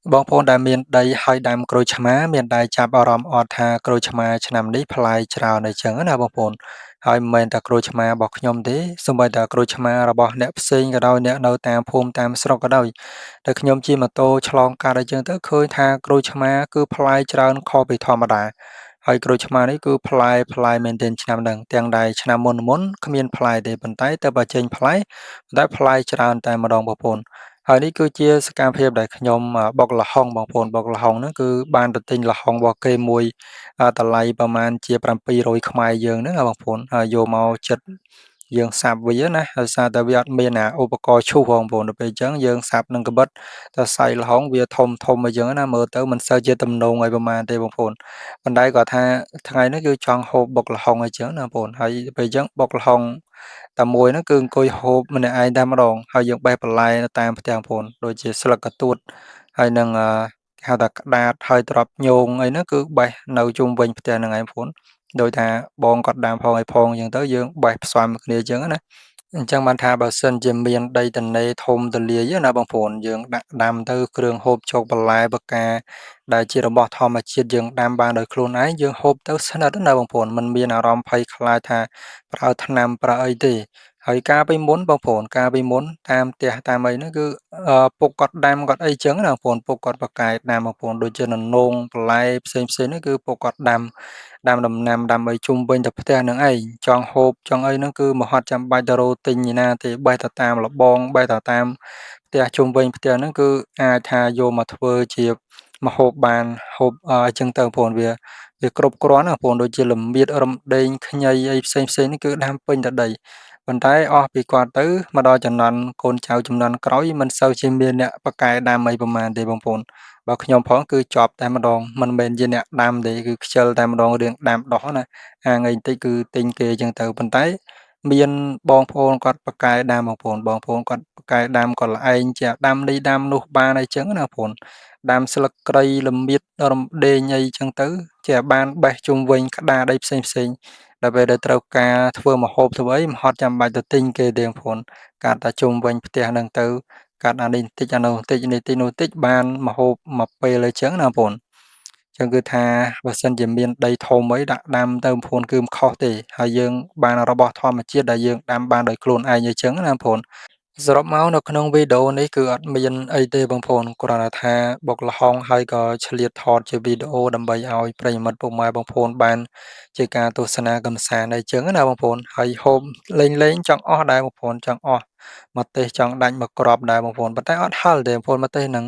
បងប្អូនដែលមានដីហើយដាំក្រូចឆ្មាមានដែលចាប់អារម្មណ៍អត់ថាក្រូចឆ្មាឆ្នាំនេះផ្លែច្រើនអីចឹងណាបងប្អូនហើយមិនមែនតែក្រូចឆ្មារបស់ខ្ញុំទេសូម្បីតែក្រូចឆ្មារបស់អ្នកផ្សេងក៏ដោយអ្នកនៅតាមភូមិតាមស្រុកក៏ដោយតែខ្ញុំជិះម៉ូតូឆ្លងកាត់អីចឹងទៅឃើញថាក្រូចឆ្មាគឺផ្លែច្រើនខុសពីធម្មតាហើយក្រូចឆ្មានេះគឺផ្លែមែនទែនឆ្នាំហ្នឹងទាំងដែលឆ្នាំមុនគ្មានផ្លែទេប៉ុន្តែទៅបើចេញផ្លែតែផ្លែច្រើនតែម្ដងបងប្អូន ហើយនេះគឺជាសកម្មភាពដែលខ្ញុំបុកល្ហុងបងប្អូនបុកល្ហុងហ្នឹងគឺបានទៅទិញល្ហុងរបស់គេមួយតម្លៃប្រមាណជា700ខ្មែរយើងហ្នឹងបងប្អូនហើយយកមកចិតយើងសាប់វាណាដោយសារតែវាអត់មានឧបករណ៍ឈូសបងប្អូនដល់ពេលអញ្ចឹងយើងសាប់នឹងកាំបិតទៅសៃល្ហុងវាធំអីចឹងណាមើលទៅមិនសូវជាទំនងអីប្រហែលទេបងប្អូនប៉ុន្តែគាត់ថាថ្ងៃនេះគឺចង់ហូបបុកល្ហុងអីចឹងណាបងប្អូនហើយពេលអញ្ចឹងបុកល្ហុង តែមួយហ្នឹងគឺអង្គុយហូបម្នាក់ឯងតែម្ដងហើយយើងបេះបន្លែនៅតាមផ្ទះបងប្អូនដូចជាស្លឹកកន្ទួតហើយនឹងគេហៅថាក្តាតហើយត្រប់ញងអីហ្នឹងគឺបេះនៅជុំវិញផ្ទះហ្នឹងឯងបងប្អូនដោយថាបងគាត់ដាំផងអីផងអញ្ចឹងទៅយើងបេះផ្សំគ្នាអញ្ចឹងណា អញ្ចឹងបានថាបើសិនជាមានដីទន្លេធំទូលាយណាបងប្អូនយើងដាក់ដាំទៅគ្រឿងហូបចុកបន្លែបកាដែលជារបស់ធម្មជាតិយើងដាំបានដោយខ្លួនឯងយើងហូបទៅស្និទ្ធណាបងប្អូនมันមានអារម្មណ៍ភ័យខ្លាចថាប្រើថ្នាំប្រើអីទេហើយកាលពីមុនបងប្អូនកាលពីមុនតាមផ្ទះតាមអីហ្នឹងគឺពុកគាត់ដាំគាត់អីចឹងណាបងប្អូនពុកគាត់បកកែដាំបងប្អូនដូចជាននោងបន្លែផ្សេងៗហ្នឹងគឺពុកគាត់ដាំដំណាំដាំអីជុំវិញតែផ្ទះនឹងឯងចង់ហូបចង់អីហ្នឹងគឺមហត់ចាំបាច់ទៅរកទិញឯណាទេបេះតែតាមលបងបេះតែតាមផ្ទះជុំវិញផ្ទះហ្នឹងគឺអាចថាយកមកធ្វើជាម្ហូបបានហូបអញ្ចឹងទៅបងប្អូនវាគ្រប់គ្រាន់ណាបងប្អូនដូចជាល្មៀតរំដេងខ្ញីអីផ្សេងៗនេះគឺដាំពេញតែដីប៉ុន្តែអស់ពីគាត់ទៅមកដល់ជំនាន់កូនចៅជំនាន់ក្រោយមិនសូវជាមានអ្នកប៉ាកែដាំអីប្រមាណទេបងប្អូន បើខ្ញុំផងគឺចប់តែម្ដងមិនមែនជាអ្នកដាំទេគឺខ្ជិលតែម្ដងរឿងដាំដុះណាអាងតិចគឺទិញគេអញ្ចឹងទៅប៉ុន្តែមានបងប្អូនគាត់ប៉ាកែដាំបងប្អូនគាត់ប៉ាកែដាំគាត់ល្ឯងជាដាំនេះដាំនោះបានអីចឹងណាបងប្អូនដាំស្លឹកគ្រៃល្មៀតរំដេងអីចឹងទៅជាបានបេះជុំវិញក្តារដីផ្សេងដល់ពេលដែលត្រូវការធ្វើម្ហូបធ្វើអីមិនហត់ចាំបាច់ទៅទិញគេទេបងប្អូនកាត់តែជុំវិញផ្ទះហ្នឹងទៅ កាត់អានេះបន្តិចអានោះបន្តិចនេះតិចនោះបន្តិចបានម្ហូបមួយពេលអីចឹងណាបងប្អូនអញ្ចឹងគឺថាបើសិនជាមានដីធំអីដាក់ដាំទៅបងប្អូនគឺមិនខុសទេហើយយើងបានរបស់ធម្មជាតិដែលយើងដាំបានដោយខ្លួនឯងអញ្ចឹងណាបងប្អូន សរុបមកនៅក្នុងវីដេអូនេះគឺអត់មានអីទេបងប្អូនគ្រាន់តែថាបុកល្ហុងហើយក៏ឆ្លៀតថតជាវីដេអូដើម្បីឲ្យប្រិយមិត្តពុកម៉ែបងប្អូនបានជាការទស្សនាកម្សាន្តអីចឹងណាបងប្អូនហើយហូបលេងចង់អស់ដែរបងប្អូនចង់អស់ម្ទេសចង់ដាច់មួយគ្រាប់ដែរបងប្អូនប៉ុន្តែអត់ហឹរទេបងប្អូនម្ទេសហ្នឹង